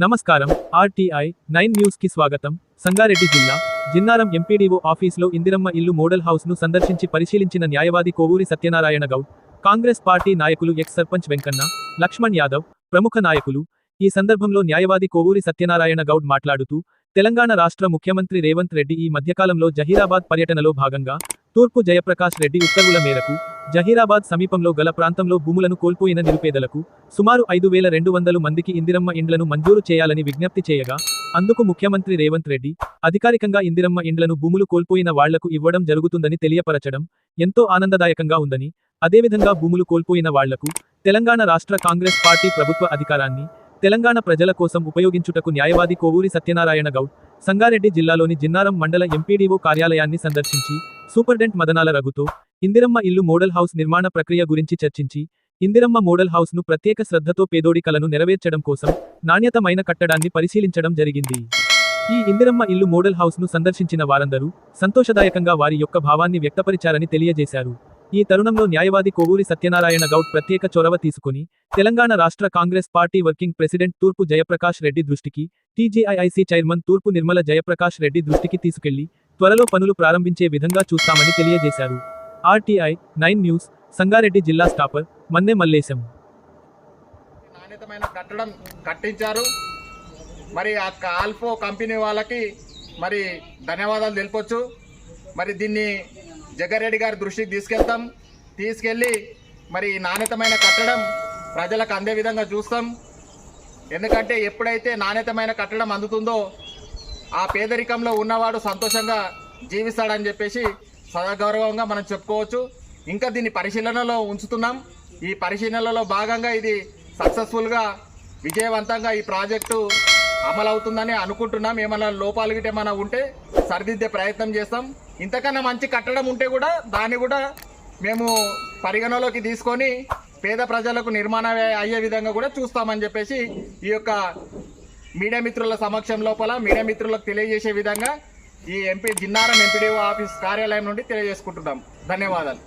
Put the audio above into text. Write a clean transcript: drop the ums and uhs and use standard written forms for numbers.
నమస్కారం. RTI 9 news కి స్వాగతం. సంగారెడ్డి జిల్లా జిన్నారం ఎంపీడీఓ ఆఫీస్లో ఇందిరమ్మ ఇల్లు మోడల్ హౌస్ ను సందర్శించి పరిశీలించిన న్యాయవాది కోవూరి సత్యనారాయణ గౌడ్, కాంగ్రెస్ పార్టీ నాయకులు ఎక్స్ సర్పంచ్ వెంకన్న, లక్ష్మణ్ యాదవ్, ప్రముఖ నాయకులు. ఈ సందర్భంలో న్యాయవాది కోవూరి సత్యనారాయణ గౌడ్ మాట్లాడుతూ, తెలంగాణ రాష్ట్ర ముఖ్యమంత్రి రేవంత్ రెడ్డి ఈ మధ్యకాలంలో జహీరాబాద్ పర్యటనలో భాగంగా తూర్పు జయప్రకాష్ రెడ్డి ఉత్తర్వుల మేరకు జహీరాబాద్ సమీపంలో గల ప్రాంతంలో భూములను కోల్పోయిన నిరుపేదలకు సుమారు 5200 మందికి ఇందిరమ్మ ఇండ్లను మంజూరు చేయాలని విజ్ఞప్తి చేయగా, అందుకు ముఖ్యమంత్రి రేవంత్ రెడ్డి అధికారికంగా ఇందిరమ్మ ఇండ్లను భూములు కోల్పోయిన వాళ్లకు ఇవ్వడం జరుగుతుందని తెలియపరచడం ఎంతో ఆనందదాయకంగా ఉందని, అదేవిధంగా భూములు కోల్పోయిన వాళ్లకు తెలంగాణ రాష్ట్ర కాంగ్రెస్ పార్టీ ప్రభుత్వ అధికారాన్ని తెలంగాణ ప్రజల కోసం ఉపయోగించుటకు న్యాయవాది కోవూరి సత్యనారాయణ గౌడ్ సంగారెడ్డి జిల్లాలోని జిన్నారం మండల ఎంపీడీఓ కార్యాలయాన్ని సందర్శించి సూపరింటెండెంట్ మదనాల రఘుతో ఇందిరమ్మ ఇల్లు మోడల్ హౌస్ నిర్మాణ ప్రక్రియ గురించి చర్చించి, ఇందిరమ్మ మోడల్ హౌస్ ను ప్రత్యేక శ్రద్ధతో పేదోడి కలను నెరవేర్చడం కోసం నాణ్యతమైన కట్టడాన్ని పరిశీలించడం జరిగింది. ఈ ఇందిరమ్మ ఇల్లు మోడల్ హౌస్ ను సందర్శించిన వారందరూ సంతోషదాయకంగా వారి యొక్క భావాన్ని వ్యక్తపరిచారని తెలియజేశారు. ఈ తరుణంలో న్యాయవాది కోవూరి సత్యనారాయణ గౌడ్ ప్రత్యేక చొరవ తీసుకుని తెలంగాణ రాష్ట్ర కాంగ్రెస్ పార్టీ వర్కింగ్ ప్రెసిడెంట్ తూర్పు జయప్రకాష్ రెడ్డి దృష్టికి, టీజేఐఐసీ చైర్మన్ తూర్పు నిర్మల జయప్రకాష్ రెడ్డి దృష్టికి తీసుకెళ్లి త్వరలో పనులు ప్రారంభించే విధంగా చూస్తామని తెలియజేశారు. ఆర్టీఐ 9 న్యూస్ సంగారెడ్డి జిల్లా స్టాపర్ మన్నె మల్లేశం. నాణ్యతమైన కట్టడం కట్టించారు. మరి ఆ ఆల్ఫో కంపెనీ వాళ్ళకి మరి ధన్యవాదాలు తెలుపొచ్చు. మరి దీన్ని జగ్గారెడ్డి గారి దృష్టికి తీసుకెళ్ళి మరి నాణ్యతమైన కట్టడం ప్రజలకు అందే విధంగా చూస్తాం. ఎందుకంటే ఎప్పుడైతే నాణ్యతమైన కట్టడం అందుతుందో ఆ పేదరికంలో ఉన్నవాడు సంతోషంగా జీవిస్తాడని చెప్పేసి సదాగౌరవంగా మనం చెప్పుకోవచ్చు. ఇంకా దీన్ని పరిశీలనలో ఉంచుతున్నాం. ఈ పరిశీలనలో భాగంగా ఇది సక్సెస్ఫుల్గా విజయవంతంగా ఈ ప్రాజెక్టు అమలవుతుందని అనుకుంటున్నాం. ఏమైనా లోపాలు గిట్ట ఏమైనా ఉంటే సరిదిద్దే ప్రయత్నం చేస్తాం. ఇంతకన్నా మంచి కట్టడం ఉంటే కూడా దాన్ని కూడా మేము పరిగణలోకి తీసుకొని పేద ప్రజలకు నిర్మాణం అయ్యే విధంగా కూడా చూస్తామని చెప్పేసి ఈ యొక్క మీడియా మిత్రుల సమక్షం లోపల మీడియా మిత్రులకు తెలియజేసే విధంగా ఈ జిన్నారం ఎంపీడీఓ ఆఫీస్ కార్యాలయం నుండి తెలియజేసుకుంటున్నాం. ధన్యవాదాలు.